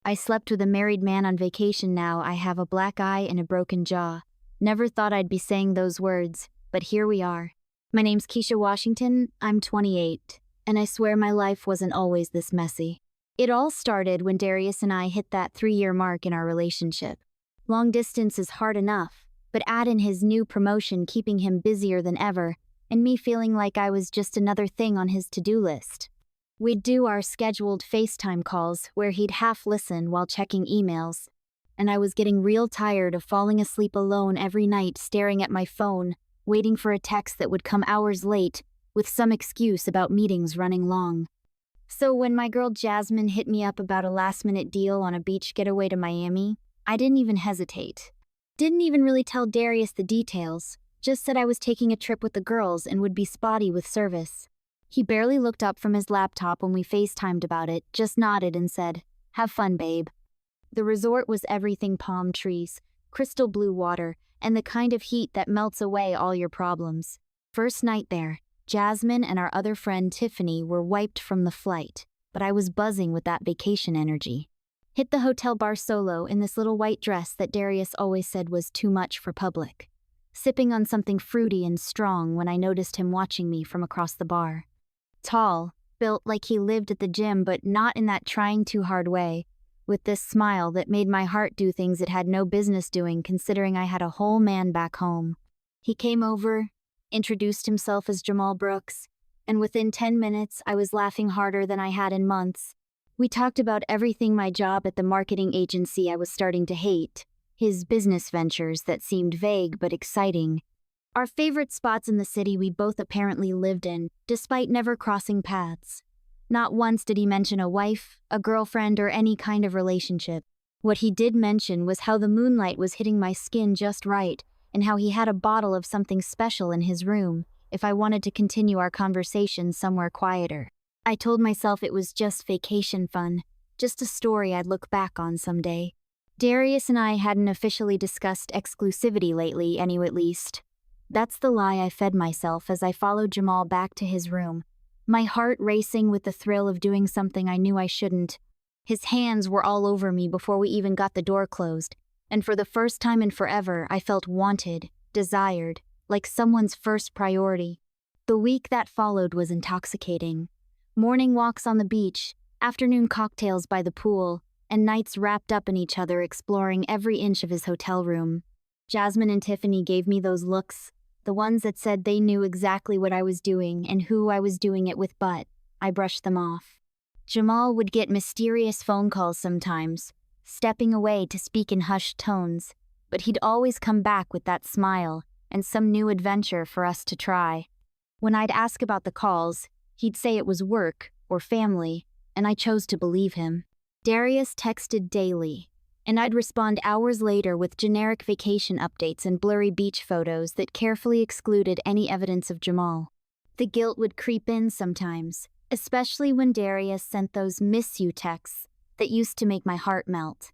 I slept with a married man on vacation now. I have a black eye and a broken jaw. Never thought I'd be saying those words, but here we are. My name's Keisha Washington, I'm 28, and I swear my life wasn't always this messy. It all started when Darius and I hit that 3-year mark in our relationship. Long distance is hard enough, but add in his new promotion keeping him busier than ever, and me feeling like I was just another thing on his to-do list. We'd do our scheduled FaceTime calls where he'd half listen while checking emails, and I was getting real tired of falling asleep alone every night staring at my phone, waiting for a text that would come hours late with some excuse about meetings running long. So when my girl Jasmine hit me up about a last-minute deal on a beach getaway to Miami, I didn't even hesitate. Didn't even really tell Darius the details, just said I was taking a trip with the girls and would be spotty with service. He barely looked up from his laptop when we FaceTimed about it, just nodded and said, "Have fun, babe." The resort was everything palm trees, crystal blue water, and the kind of heat that melts away all your problems. First night there, Jasmine and our other friend Tiffany were wiped from the flight, but I was buzzing with that vacation energy. Hit the hotel bar solo in this little white dress that Darius always said was too much for public, sipping on something fruity and strong when I noticed him watching me from across the bar. Tall, built like he lived at the gym but not in that trying too hard way, with this smile that made my heart do things it had no business doing considering I had a whole man back home. He came over, introduced himself as Jamal Brooks, and within 10 minutes I was laughing harder than I had in months. We talked about everything: my job at the marketing agency I was starting to hate, his business ventures that seemed vague but exciting, our favorite spots in the city we both apparently lived in, despite never crossing paths. Not once did he mention a wife, a girlfriend, or any kind of relationship. What he did mention was how the moonlight was hitting my skin just right, and how he had a bottle of something special in his room if I wanted to continue our conversation somewhere quieter. I told myself it was just vacation fun, just a story I'd look back on someday. Darius and I hadn't officially discussed exclusivity lately, anyway, at least. That's the lie I fed myself as I followed Jamal back to his room, my heart racing with the thrill of doing something I knew I shouldn't. His hands were all over me before we even got the door closed, and for the first time in forever I felt wanted, desired, like someone's first priority. The week that followed was intoxicating. Morning walks on the beach, afternoon cocktails by the pool, and nights wrapped up in each other exploring every inch of his hotel room. Jasmine and Tiffany gave me those looks, the ones that said they knew exactly what I was doing and who I was doing it with, but I brushed them off. Jamal would get mysterious phone calls sometimes, stepping away to speak in hushed tones, but he'd always come back with that smile and some new adventure for us to try. When I'd ask about the calls, he'd say it was work or family, and I chose to believe him. Darius texted daily, and I'd respond hours later with generic vacation updates and blurry beach photos that carefully excluded any evidence of Jamal. The guilt would creep in sometimes, especially when Darius sent those "miss you" texts that used to make my heart melt.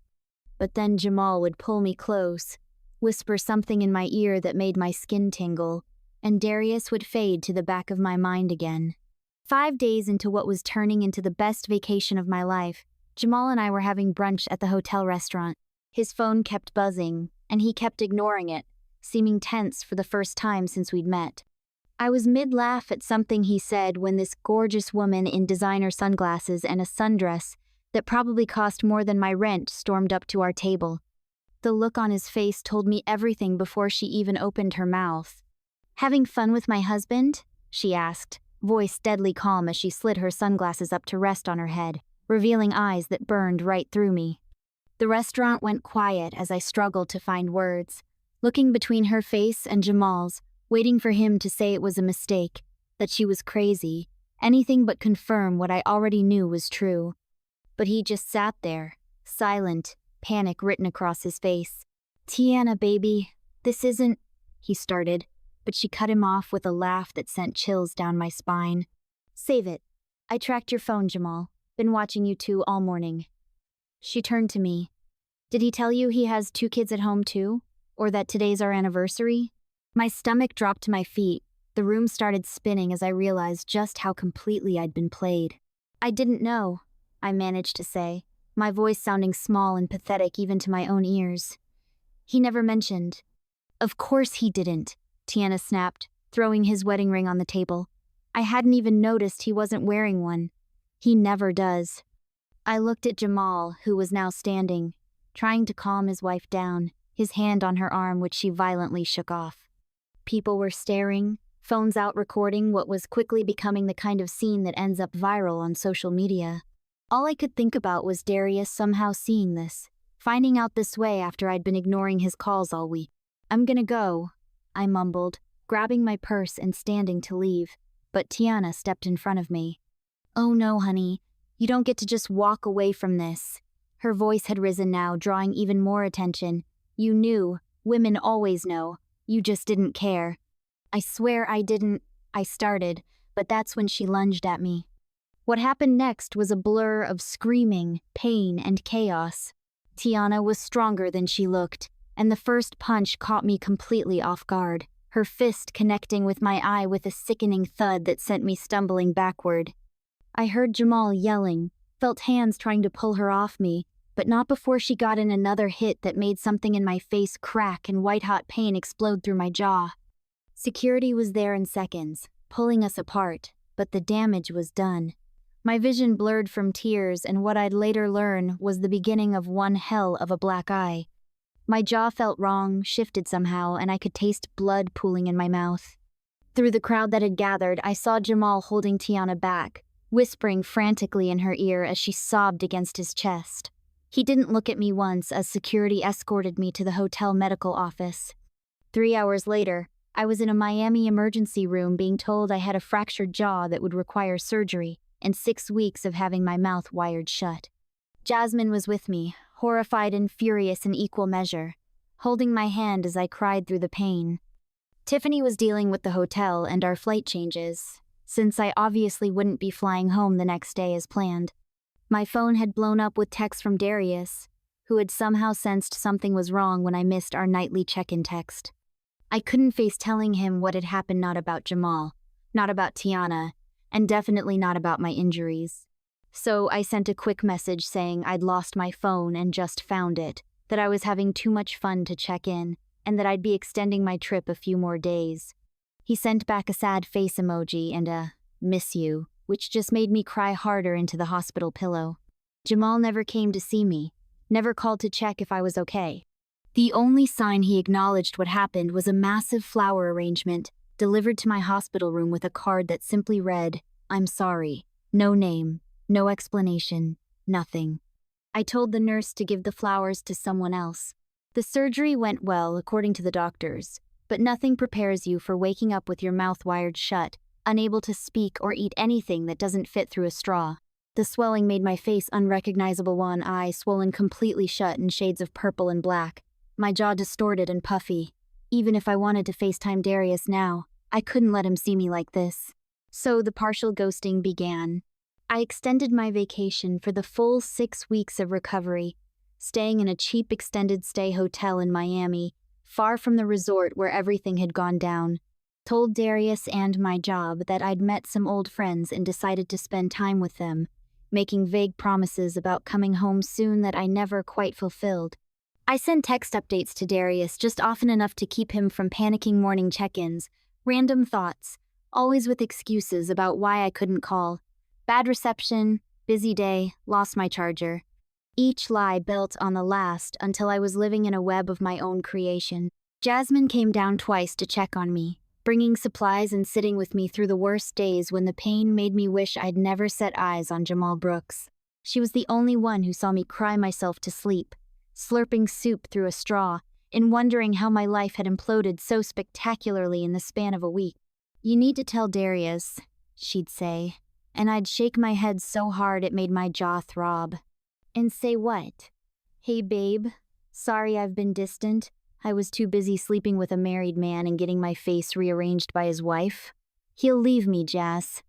But then Jamal would pull me close, whisper something in my ear that made my skin tingle, and Darius would fade to the back of my mind again. 5 days into what was turning into the best vacation of my life, Jamal and I were having brunch at the hotel restaurant. His phone kept buzzing, and he kept ignoring it, seeming tense for the first time since we'd met. I was mid-laugh at something he said when this gorgeous woman in designer sunglasses and a sundress that probably cost more than my rent stormed up to our table. The look on his face told me everything before she even opened her mouth. "Having fun with my husband?" she asked, voice deadly calm as she slid her sunglasses up to rest on her head, revealing eyes that burned right through me. The restaurant went quiet as I struggled to find words, looking between her face and Jamal's, waiting for him to say it was a mistake, that she was crazy, anything but confirm what I already knew was true. But he just sat there, silent, panic written across his face. "Tiana, baby, this isn't," he started, but she cut him off with a laugh that sent chills down my spine. "Save it. I tracked your phone, Jamal. Been watching you two all morning." She turned to me. "Did he tell you he has 2 kids at home too? Or that today's our anniversary?" My stomach dropped to my feet. The room started spinning as I realized just how completely I'd been played. "I didn't know," I managed to say. my voice sounding small and pathetic even to my own ears. He never mentioned. Of course he didn't, Tiana snapped, throwing his wedding ring on the table. I hadn't even noticed he wasn't wearing one. He never does. I looked at Jamal, who was now standing, trying to calm his wife down, his hand on her arm which she violently shook off. People were staring, phones out recording what was quickly becoming the kind of scene that ends up viral on social media. All I could think about was Darius somehow seeing this, finding out this way after I'd been ignoring his calls all week. I'm gonna go, I mumbled, grabbing my purse and standing to leave, but Tiana stepped in front of me. Oh no, honey, you don't get to just walk away from this. Her voice had risen now, drawing even more attention. You knew, women always know, you just didn't care. I swear I didn't, I started, but that's when she lunged at me. What happened next was a blur of screaming, pain, and chaos. Tiana was stronger than she looked, and the first punch caught me completely off guard, her fist connecting with my eye with a sickening thud that sent me stumbling backward. I heard Jamal yelling, felt hands trying to pull her off me, but not before she got in another hit that made something in my face crack and white-hot pain explode through my jaw. Security was there in seconds, pulling us apart, but the damage was done. My vision blurred from tears, and what I'd later learn was the beginning of one hell of a black eye. My jaw felt wrong, shifted somehow, and I could taste blood pooling in my mouth. Through the crowd that had gathered, I saw Jamal holding Tiana back, whispering frantically in her ear as she sobbed against his chest. He didn't look at me once as security escorted me to the hotel medical office. 3 hours later, I was in a Miami emergency room being told I had a fractured jaw that would require surgery and 6 weeks of having my mouth wired shut. Jasmine was with me, horrified and furious in equal measure, holding my hand as I cried through the pain. Tiffany was dealing with the hotel and our flight changes, since I obviously wouldn't be flying home the next day as planned. My phone had blown up with texts from Darius, who had somehow sensed something was wrong when I missed our nightly check-in text. I couldn't face telling him what had happened, not about Jamal, not about Tiana, and definitely not about my injuries. So I sent a quick message saying I'd lost my phone and just found it, that I was having too much fun to check in, and that I'd be extending my trip a few more days. He sent back a sad face emoji and a "miss you," which just made me cry harder into the hospital pillow. Jamal never came to see me, never called to check if I was okay. The only sign he acknowledged what happened was a massive flower arrangement delivered to my hospital room with a card that simply read, "I'm sorry." No name, no explanation, nothing. I told the nurse to give the flowers to someone else. The surgery went well, according to the doctors, but nothing prepares you for waking up with your mouth wired shut, unable to speak or eat anything that doesn't fit through a straw. The swelling made my face unrecognizable, one eye swollen completely shut in shades of purple and black, my jaw distorted and puffy. Even if I wanted to FaceTime Darius now, I couldn't let him see me like this. So the partial ghosting began. I extended my vacation for the full 6 weeks of recovery, staying in a cheap extended stay hotel in Miami, far from the resort where everything had gone down. Told Darius and my job that I'd met some old friends and decided to spend time with them, making vague promises about coming home soon that I never quite fulfilled. I sent text updates to Darius just often enough to keep him from panicking morning check-ins, random thoughts, always with excuses about why I couldn't call. Bad reception, busy day, lost my charger. Each lie built on the last until I was living in a web of my own creation. Jasmine came down twice to check on me, bringing supplies and sitting with me through the worst days when the pain made me wish I'd never set eyes on Jamal Brooks. She was the only one who saw me cry myself to sleep, slurping soup through a straw, and wondering how my life had imploded so spectacularly in the span of a week. "You need to tell Darius," she'd say, and I'd shake my head so hard it made my jaw throb. "And say what?" "Hey babe, sorry I've been distant. I was too busy sleeping with a married man and getting my face rearranged by his wife." "He'll leave me, Jas."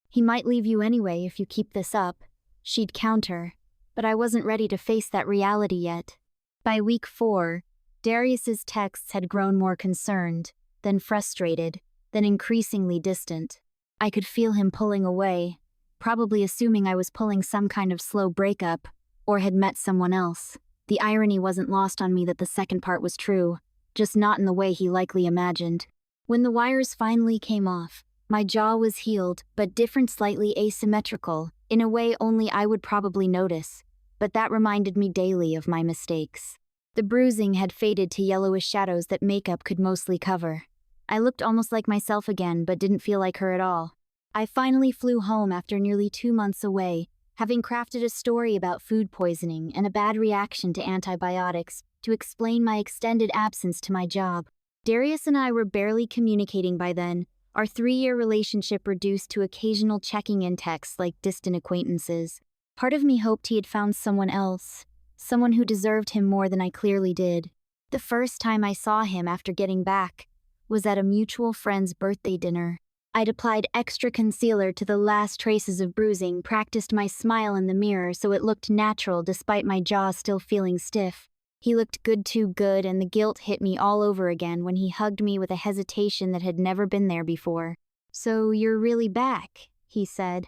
"He might leave you anyway if you keep this up," she'd counter, but I wasn't ready to face that reality yet. By week 4, Darius's texts had grown more concerned, then frustrated, then increasingly distant. I could feel him pulling away, probably assuming I was pulling some kind of slow breakup, or had met someone else. The irony wasn't lost on me that the second part was true, just not in the way he likely imagined. When the wires finally came off, my jaw was healed, but different, slightly asymmetrical, in a way only I would probably notice, but that reminded me daily of my mistakes. The bruising had faded to yellowish shadows that makeup could mostly cover. I looked almost like myself again, but didn't feel like her at all. I finally flew home after nearly 2 months away, having crafted a story about food poisoning and a bad reaction to antibiotics to explain my extended absence to my job. Darius and I were barely communicating by then, our 3-year relationship reduced to occasional checking-in texts like distant acquaintances. Part of me hoped he had found someone else, someone who deserved him more than I clearly did. The first time I saw him after getting back was at a mutual friend's birthday dinner. I'd applied extra concealer to the last traces of bruising, practiced my smile in the mirror so it looked natural despite my jaw still feeling stiff. He looked good, too good, and the guilt hit me all over again when he hugged me with a hesitation that had never been there before. "So you're really back," he said.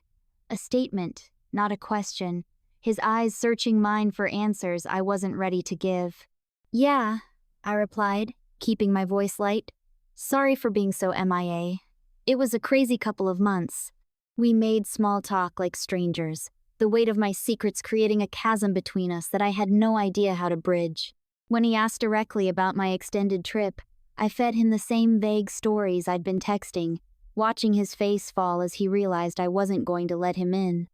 A statement, not a question, his eyes searching mine for answers I wasn't ready to give. "Yeah," I replied, keeping my voice light. "Sorry for being so MIA. It was a crazy couple of months." We made small talk like strangers, the weight of my secrets creating a chasm between us that I had no idea how to bridge. When he asked directly about my extended trip, I fed him the same vague stories I'd been texting, watching his face fall as he realized I wasn't going to let him in.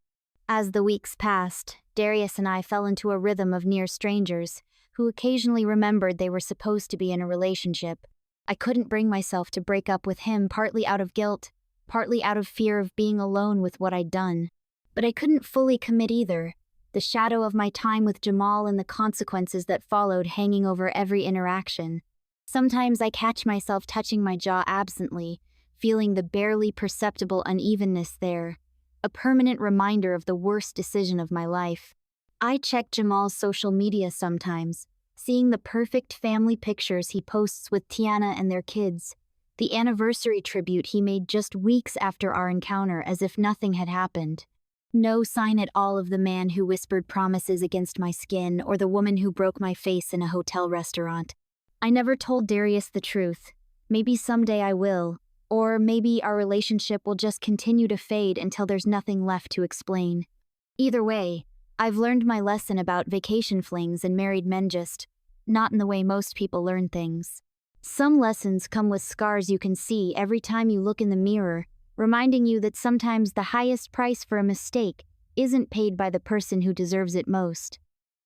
As the weeks passed, Darius and I fell into a rhythm of near strangers who occasionally remembered they were supposed to be in a relationship. I couldn't bring myself to break up with him, partly out of guilt, partly out of fear of being alone with what I'd done. But I couldn't fully commit either, the shadow of my time with Jamal and the consequences that followed hanging over every interaction. Sometimes I catch myself touching my jaw absently, feeling the barely perceptible unevenness there, a permanent reminder of the worst decision of my life. I check Jamal's social media sometimes, seeing the perfect family pictures he posts with Tiana and their kids, the anniversary tribute he made just weeks after our encounter as if nothing had happened. No sign at all of the man who whispered promises against my skin or the woman who broke my face in a hotel restaurant. I never told Darius the truth. Maybe someday I will, or maybe our relationship will just continue to fade until there's nothing left to explain. Either way, I've learned my lesson about vacation flings and married men, just not in the way most people learn things. Some lessons come with scars you can see every time you look in the mirror, reminding you that sometimes the highest price for a mistake isn't paid by the person who deserves it most.